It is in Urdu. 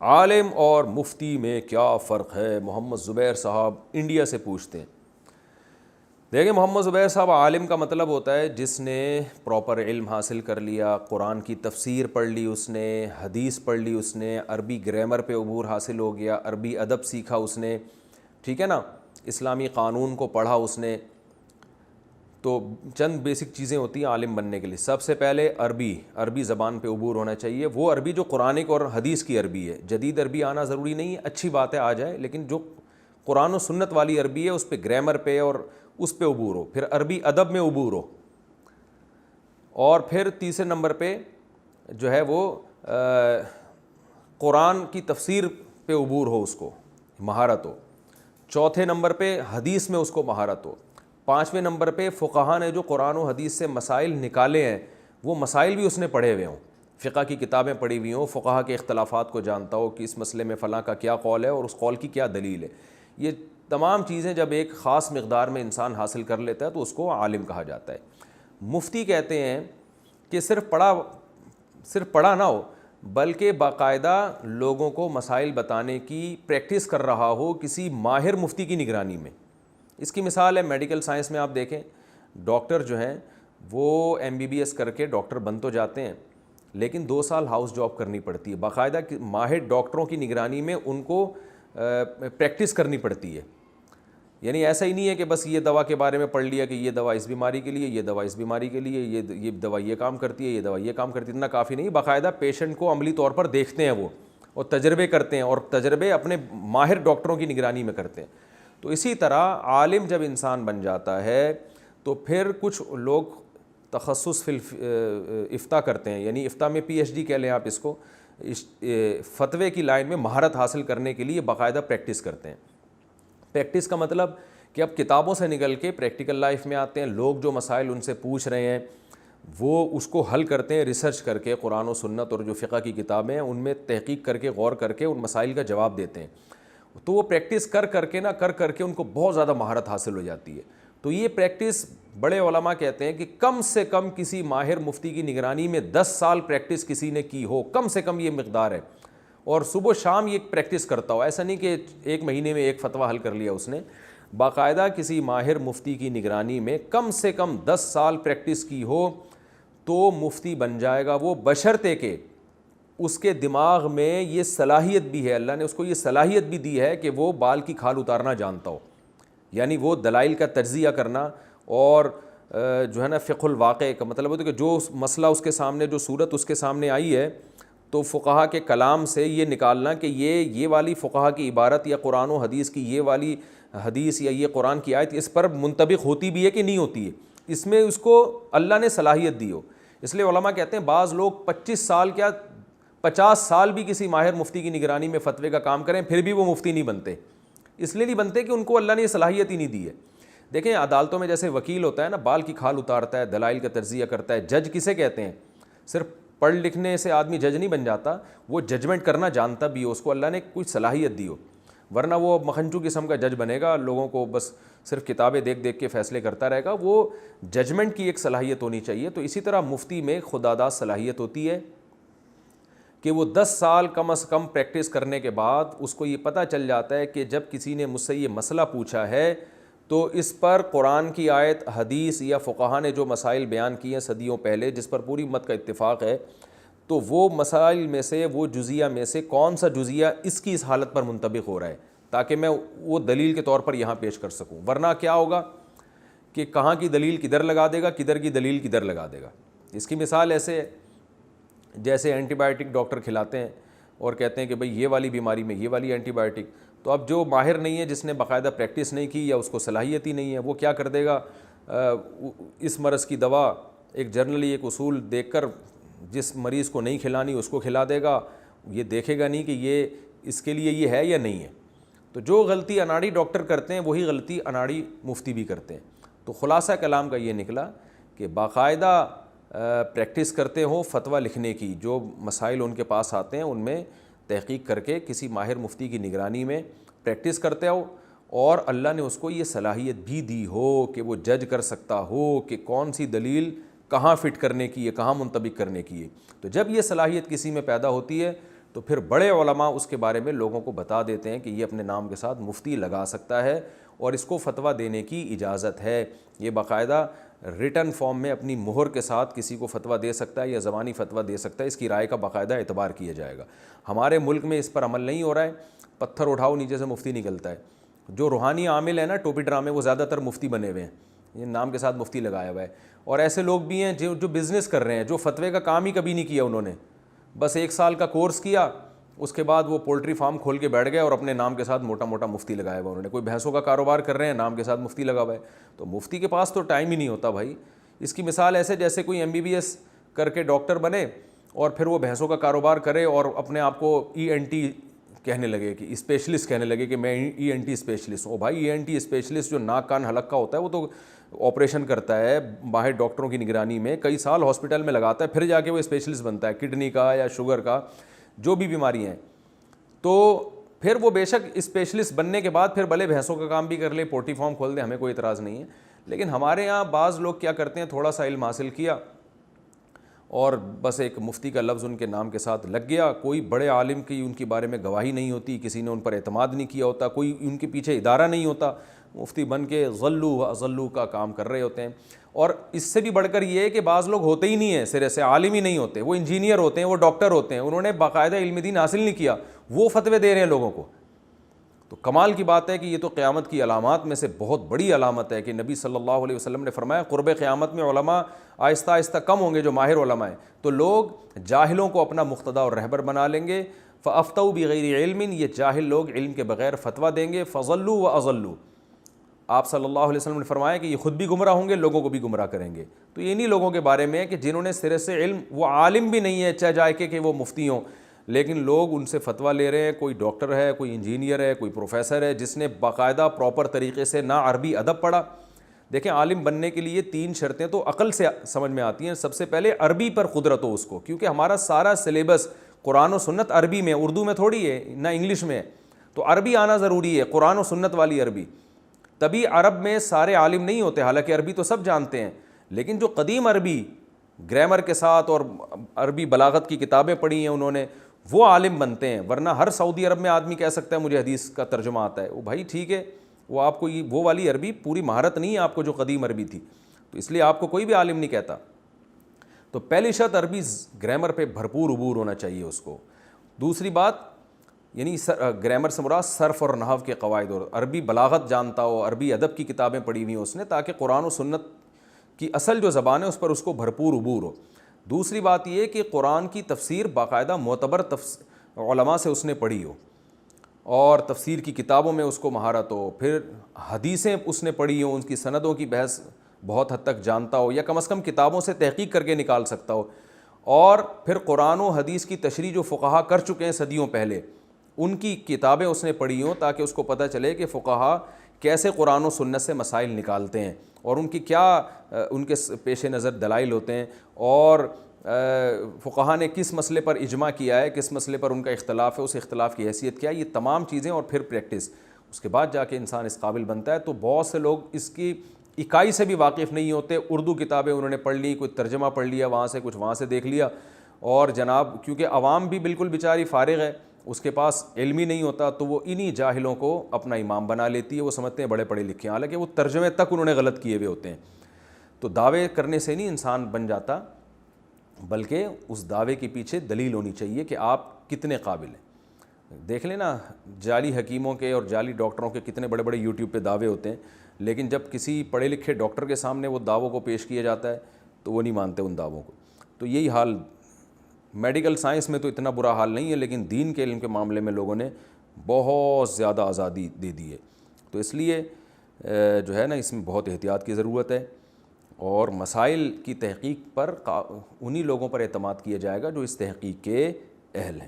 عالم اور مفتی میں کیا فرق ہے؟ محمد زبیر صاحب انڈیا سے پوچھتے ہیں۔ دیکھیں محمد زبیر صاحب، عالم کا مطلب ہوتا ہے جس نے پراپر علم حاصل کر لیا، قرآن کی تفسیر پڑھ لی، اس نے حدیث پڑھ لی، اس نے عربی گرامر پہ عبور حاصل ہو گیا، عربی ادب سیکھا اس نے، ٹھیک ہے نا، اسلامی قانون کو پڑھا اس نے۔ تو چند بیسک چیزیں ہوتی ہیں عالم بننے کے لیے۔ سب سے پہلے عربی زبان پہ عبور ہونا چاہیے، وہ عربی جو قرآنک اور حدیث کی عربی ہے۔ جدید عربی آنا ضروری نہیں ہے، اچھی بات ہے آ جائے، لیکن جو قرآن و سنت والی عربی ہے اس پہ گرامر پہ اور اس پہ عبور ہو۔ پھر عربی ادب میں عبور ہو، اور پھر تیسرے نمبر پہ جو ہے وہ قرآن کی تفسیر پہ عبور ہو، اس کو مہارت ہو۔ چوتھے نمبر پہ حدیث میں اس کو مہارت ہو۔ پانچویں نمبر پہ فقہا نے جو قرآن و حدیث سے مسائل نکالے ہیں وہ مسائل بھی اس نے پڑھے ہوئے ہوں، فقہ کی کتابیں پڑھی ہوئی ہوں، فقہا کے اختلافات کو جانتا ہو کہ اس مسئلے میں فلاں کا کیا قول ہے اور اس قول کی کیا دلیل ہے۔ یہ تمام چیزیں جب ایک خاص مقدار میں انسان حاصل کر لیتا ہے تو اس کو عالم کہا جاتا ہے۔ مفتی کہتے ہیں کہ صرف پڑھا نہ ہو، بلکہ باقاعدہ لوگوں کو مسائل بتانے کی پریکٹس کر رہا ہو کسی ماہر مفتی کی نگرانی میں۔ اس کی مثال ہے میڈیکل سائنس میں، آپ دیکھیں ڈاکٹر جو ہیں وہ MBBS کر کے ڈاکٹر بن تو جاتے ہیں، لیکن 2 سال ہاؤس جاب کرنی پڑتی ہے، باقاعدہ ماہر ڈاکٹروں کی نگرانی میں ان کو پریکٹس کرنی پڑتی ہے۔ یعنی ایسا ہی نہیں ہے کہ بس یہ دوا کے بارے میں پڑھ لیا کہ یہ دوا اس بیماری کے لیے، یہ دوا اس بیماری کے لیے، یہ دوا یہ کام کرتی ہے، یہ دوا یہ کام کرتی ہے، اتنا کافی نہیں، باقاعدہ پیشنٹ کو عملی طور پر دیکھتے ہیں وہ، اور تجربے کرتے ہیں، اور تجربے اپنے ماہر ڈاکٹروں کی نگرانی میں کرتے ہیں۔ تو اسی طرح عالم جب انسان بن جاتا ہے تو پھر کچھ لوگ تخصص فی افتاء کرتے ہیں، یعنی افتاء میں PhD کہہ لیں آپ اس کو، فتوے کی لائن میں مہارت حاصل کرنے کے لیے باقاعدہ پریکٹس کرتے ہیں۔ پریکٹس کا مطلب کہ اب کتابوں سے نکل کے پریکٹیکل لائف میں آتے ہیں، لوگ جو مسائل ان سے پوچھ رہے ہیں وہ اس کو حل کرتے ہیں، ریسرچ کر کے قرآن و سنت اور جو فقہ کی کتابیں ہیں ان میں تحقیق کر کے غور کر کے ان مسائل کا جواب دیتے ہیں۔ تو وہ پریکٹس کر کے ان کو بہت زیادہ مہارت حاصل ہو جاتی ہے۔ تو یہ پریکٹس بڑے علماء کہتے ہیں کہ کم سے کم کسی ماہر مفتی کی نگرانی میں 10 سال پریکٹس کسی نے کی ہو، کم سے کم یہ مقدار ہے، اور صبح و شام یہ پریکٹس کرتا ہو۔ ایسا نہیں کہ 1 مہینے میں ایک فتویٰ حل کر لیا اس نے، باقاعدہ کسی ماہر مفتی کی نگرانی میں کم سے کم 10 سال پریکٹس کی ہو تو مفتی بن جائے گا وہ، بشرطے کہ اس کے دماغ میں یہ صلاحیت بھی ہے، اللہ نے اس کو یہ صلاحیت بھی دی ہے کہ وہ بال کی کھال اتارنا جانتا ہو، یعنی وہ دلائل کا تجزیہ کرنا، اور جو ہے نا فقہ الواقع کا مطلب ہوتا ہے کہ جو مسئلہ اس کے سامنے، جو صورت اس کے سامنے آئی ہے، تو فقہا کے کلام سے یہ نکالنا کہ یہ والی فقہا کی عبارت یا قرآن و حدیث کی یہ والی حدیث یا یہ قرآن کی آیت اس پر منطبق ہوتی بھی ہے کہ نہیں ہوتی ہے، اس میں اس کو اللہ نے صلاحیت دی ہو۔ اس لیے علماء کہتے ہیں بعض لوگ 25 سال کیا 50 سال بھی کسی ماہر مفتی کی نگرانی میں فتوے کا کام کریں پھر بھی وہ مفتی نہیں بنتے، اس لیے نہیں بنتے کہ ان کو اللہ نے یہ صلاحیت ہی نہیں دی ہے۔ دیکھیں عدالتوں میں جیسے وکیل ہوتا ہے نا، بال کی کھال اتارتا ہے، دلائل کا تجزیہ کرتا ہے۔ جج کسے کہتے ہیں؟ صرف پڑھ لکھنے سے آدمی جج نہیں بن جاتا، وہ ججمنٹ کرنا جانتا بھی ہو، اس کو اللہ نے کوئی صلاحیت دی ہو، ورنہ وہ مکھنچو قسم کا جج بنے گا، لوگوں کو بس صرف کتابیں دیکھ کے فیصلے کرتا رہے گا۔ وہ ججمنٹ کی ایک صلاحیت ہونی چاہیے۔ تو اسی طرح مفتی میں خداداد صلاحیت ہوتی ہے کہ وہ 10 سال کم از کم پریکٹس کرنے کے بعد اس کو یہ پتہ چل جاتا ہے کہ جب کسی نے مجھ سے یہ مسئلہ پوچھا ہے تو اس پر قرآن کی آیت، حدیث یا فقہا نے جو مسائل بیان کیے ہیں صدیوں پہلے، جس پر پوری امت کا اتفاق ہے، تو وہ مسائل میں سے، وہ جزیہ میں سے کون سا جزیہ اس کی اس حالت پر منطبق ہو رہا ہے، تاکہ میں وہ دلیل کے طور پر یہاں پیش کر سکوں۔ ورنہ کیا ہوگا کہ کہاں کی دلیل کدھر لگا دے گا، کدھر کی دلیل کدھر لگا دے گا۔ اس کی مثال ایسے ہے جیسے اینٹی بائیوٹک ڈاکٹر کھلاتے ہیں اور کہتے ہیں کہ بھئی یہ والی بیماری میں یہ والی اینٹی بائیوٹک، تو اب جو ماہر نہیں ہے، جس نے باقاعدہ پریکٹس نہیں کی یا اس کو صلاحیت ہی نہیں ہے، وہ کیا کر دے گا، اس مرض کی دوا ایک جرنلی ایک اصول دیکھ کر جس مریض کو نہیں کھلانی اس کو کھلا دے گا، یہ دیکھے گا نہیں کہ یہ اس کے لیے یہ ہے یا نہیں ہے۔ تو جو غلطی اناڑی ڈاکٹر کرتے ہیں وہی غلطی اناڑی مفتی بھی کرتے ہیں۔ تو خلاصہ کلام کا یہ نکلا کہ باقاعدہ پریکٹس کرتے ہوں فتویٰ لکھنے کی، جو مسائل ان کے پاس آتے ہیں ان میں تحقیق کر کے کسی ماہر مفتی کی نگرانی میں پریکٹس کرتے ہو، اور اللہ نے اس کو یہ صلاحیت بھی دی ہو کہ وہ جج کر سکتا ہو کہ کون سی دلیل کہاں فٹ کرنے کی ہے، کہاں منطبق کرنے کی ہے۔ تو جب یہ صلاحیت کسی میں پیدا ہوتی ہے تو پھر بڑے علماء اس کے بارے میں لوگوں کو بتا دیتے ہیں کہ یہ اپنے نام کے ساتھ مفتی لگا سکتا ہے اور اس کو فتویٰ دینے کی اجازت ہے. یہ باقاعدہ ریٹن فارم میں اپنی مہر کے ساتھ کسی کو فتویٰ دے سکتا ہے یا زبانی فتویٰ دے سکتا ہے, اس کی رائے کا باقاعدہ اعتبار کیا جائے گا. ہمارے ملک میں اس پر عمل نہیں ہو رہا ہے, پتھر اٹھاؤ نیچے سے مفتی نکلتا ہے. جو روحانی عامل ہے نا ٹوپی ڈرامے, وہ زیادہ تر مفتی بنے ہوئے ہیں, یہ نام کے ساتھ مفتی لگایا ہوا ہے. اور ایسے لوگ بھی ہیں جو بزنس کر رہے ہیں, جو فتوے کا کام ہی کبھی نہیں کیا انہوں نے, بس 1 سال کا کورس کیا, اس کے بعد وہ پولٹری فارم کھول کے بیٹھ گئے اور اپنے نام کے ساتھ موٹا موٹا مفتی لگایا ہوا انہوں نے. کوئی بھینسوں کا کاروبار کر رہے ہیں, نام کے ساتھ مفتی لگا ہوا ہے. تو مفتی کے پاس تو ٹائم ہی نہیں ہوتا بھائی. اس کی مثال ایسے جیسے کوئی MBBS کر کے ڈاکٹر بنے اور پھر وہ بھینسوں کا کاروبار کرے اور اپنے آپ کو ENT کہنے لگے, کہ اسپیشلسٹ کہنے لگے کہ میں ENT اسپیشلسٹ ہوں. بھائی ENT اسپیشلسٹ جو ناک کان حلق کا ہوتا ہے وہ تو آپریشن کرتا ہے باہر ڈاکٹروں کی نگرانی میں, کئی سال ہاسپٹل میں لگاتا ہے, پھر جا کے وہ اسپیشلسٹ بنتا ہے, کڈنی کا یا شوگر کا, جو بھی بیماری ہیں. تو پھر وہ بے شک اسپیشلسٹ بننے کے بعد پھر بھلے بھینسوں کا کام بھی کر لے, پولٹری فارم کھول دے, ہمیں کوئی اعتراض نہیں ہے. لیکن ہمارے یہاں بعض لوگ کیا کرتے ہیں, تھوڑا سا علم حاصل کیا اور بس ایک مفتی کا لفظ ان کے نام کے ساتھ لگ گیا. کوئی بڑے عالم کی ان کے بارے میں گواہی نہیں ہوتی, کسی نے ان پر اعتماد نہیں کیا ہوتا, کوئی ان کے پیچھے ادارہ نہیں ہوتا, مفتی بن کے غلو و اضلو کا کام کر رہے ہوتے ہیں. اور اس سے بھی بڑھ کر یہ ہے کہ بعض لوگ ہوتے ہی نہیں ہیں, سرے سے عالم ہی نہیں ہوتے, وہ انجینئر ہوتے ہیں, وہ ڈاکٹر ہوتے ہیں, انہوں نے باقاعدہ علم دین حاصل نہیں کیا, وہ فتوے دے رہے ہیں لوگوں کو. تو کمال کی بات ہے کہ یہ تو قیامت کی علامات میں سے بہت بڑی علامت ہے کہ نبی صلی اللہ علیہ وسلم نے فرمایا قرب قیامت میں علماء آہستہ آہستہ کم ہوں گے, جو ماہر علماء ہیں, تو لوگ جاہلوں کو اپنا مقتدا اور رہبر بنا لیں گے. فافتوا بغیر علم, یہ جاہل لوگ علم کے بغیر فتویٰ دیں گے. فضلوا واضلوا, آپ صلی اللہ علیہ وسلم نے فرمایا کہ یہ خود بھی گمراہ ہوں گے, لوگوں کو بھی گمراہ کریں گے. تو انہی لوگوں کے بارے میں ہے کہ جنہوں نے سرے سے علم, وہ عالم بھی نہیں ہے چاہے جائے کہ وہ مفتی ہوں, لیکن لوگ ان سے فتویٰ لے رہے ہیں. کوئی ڈاکٹر ہے, کوئی انجینئر ہے, کوئی پروفیسر ہے, جس نے باقاعدہ پراپر طریقے سے نہ عربی ادب پڑھا. دیکھیں عالم بننے کے لیے 3 شرطیں تو عقل سے سمجھ میں آتی ہیں. سب سے پہلے عربی پر قدرت ہو اس کو, کیونکہ ہمارا سارا سلیبس قرآن و سنت عربی میں, اردو میں تھوڑی ہے, نہ انگلش میں ہے. تو عربی آنا ضروری ہے, قرآن و سنت والی عربی. تبھی عرب میں سارے عالم نہیں ہوتے, حالانکہ عربی تو سب جانتے ہیں, لیکن جو قدیم عربی گرامر کے ساتھ اور عربی بلاغت کی کتابیں پڑھی ہیں انہوں نے, وہ عالم بنتے ہیں. ورنہ ہر سعودی عرب میں آدمی کہہ سکتا ہے مجھے حدیث کا ترجمہ آتا ہے, وہ بھائی ٹھیک ہے, وہ آپ کو وہ والی عربی پوری مہارت نہیں ہے آپ کو جو قدیم عربی تھی, تو اس لیے آپ کو کوئی بھی عالم نہیں کہتا. تو پہلی شرط عربی گرامر پہ بھرپور عبور ہونا چاہیے اس کو. دوسری بات یعنی گرامر سے مراد صرف اور نحو کے قواعد, اور عربی بلاغت جانتا ہو, عربی ادب کی کتابیں پڑھی ہوئی اس نے, تاکہ قرآن و سنت کی اصل جو زبان ہے اس پر اس کو بھرپور عبور ہو. دوسری بات یہ کہ قرآن کی تفسیر باقاعدہ معتبر علماء سے اس نے پڑھی ہو اور تفسیر کی کتابوں میں اس کو مہارت ہو. پھر حدیثیں اس نے پڑھی ہوں, ان کی سندوں کی بحث بہت حد تک جانتا ہو, یا کم از کم کتابوں سے تحقیق کر کے نکال سکتا ہو. اور پھر قرآن و حدیث کی تشریح جو فقہا کر چکے ہیں صدیوں پہلے, ان کی کتابیں اس نے پڑھی ہوں, تاکہ اس کو پتہ چلے کہ فقہا کیسے قرآن و سنت سے مسائل نکالتے ہیں اور ان کی کیا ان کے پیش نظر دلائل ہوتے ہیں, اور فقہا نے کس مسئلے پر اجماع کیا ہے, کس مسئلے پر ان کا اختلاف ہے, اس اختلاف کی حیثیت کیا ہے, یہ تمام چیزیں, اور پھر پریکٹس. اس کے بعد جا کے انسان اس قابل بنتا ہے. تو بہت سے لوگ اس کی اکائی سے بھی واقف نہیں ہوتے. اردو کتابیں انہوں نے پڑھ لی, کوئی ترجمہ پڑھ لیا وہاں سے, کچھ وہاں سے دیکھ لیا, اور جناب کیونکہ عوام بھی بالکل بیچاری فارغ ہے, اس کے پاس علم ہی نہیں ہوتا, تو وہ انہی جاہلوں کو اپنا امام بنا لیتی ہے. وہ سمجھتے ہیں بڑے پڑھے لکھے ہیں, حالانکہ وہ ترجمے تک انہوں نے غلط کیے ہوئے ہوتے ہیں. تو دعوے کرنے سے نہیں انسان بن جاتا, بلکہ اس دعوے کے پیچھے دلیل ہونی چاہیے کہ آپ کتنے قابل ہیں. دیکھ لیں نا, جعلی حکیموں کے اور جعلی ڈاکٹروں کے کتنے بڑے بڑے یوٹیوب پہ دعوے ہوتے ہیں, لیکن جب کسی پڑھے لکھے ڈاکٹر کے سامنے وہ دعووں کو پیش کیا جاتا ہے تو وہ نہیں مانتے ان دعووں کو. تو یہی حال میڈیکل سائنس میں تو اتنا برا حال نہیں ہے, لیکن دین کے علم کے معاملے میں لوگوں نے بہت زیادہ آزادی دے دی ہے. تو اس لیے جو ہے نا, اس میں بہت احتیاط کی ضرورت ہے, اور مسائل کی تحقیق پر انہی لوگوں پر اعتماد کیا جائے گا جو اس تحقیق کے اہل ہیں.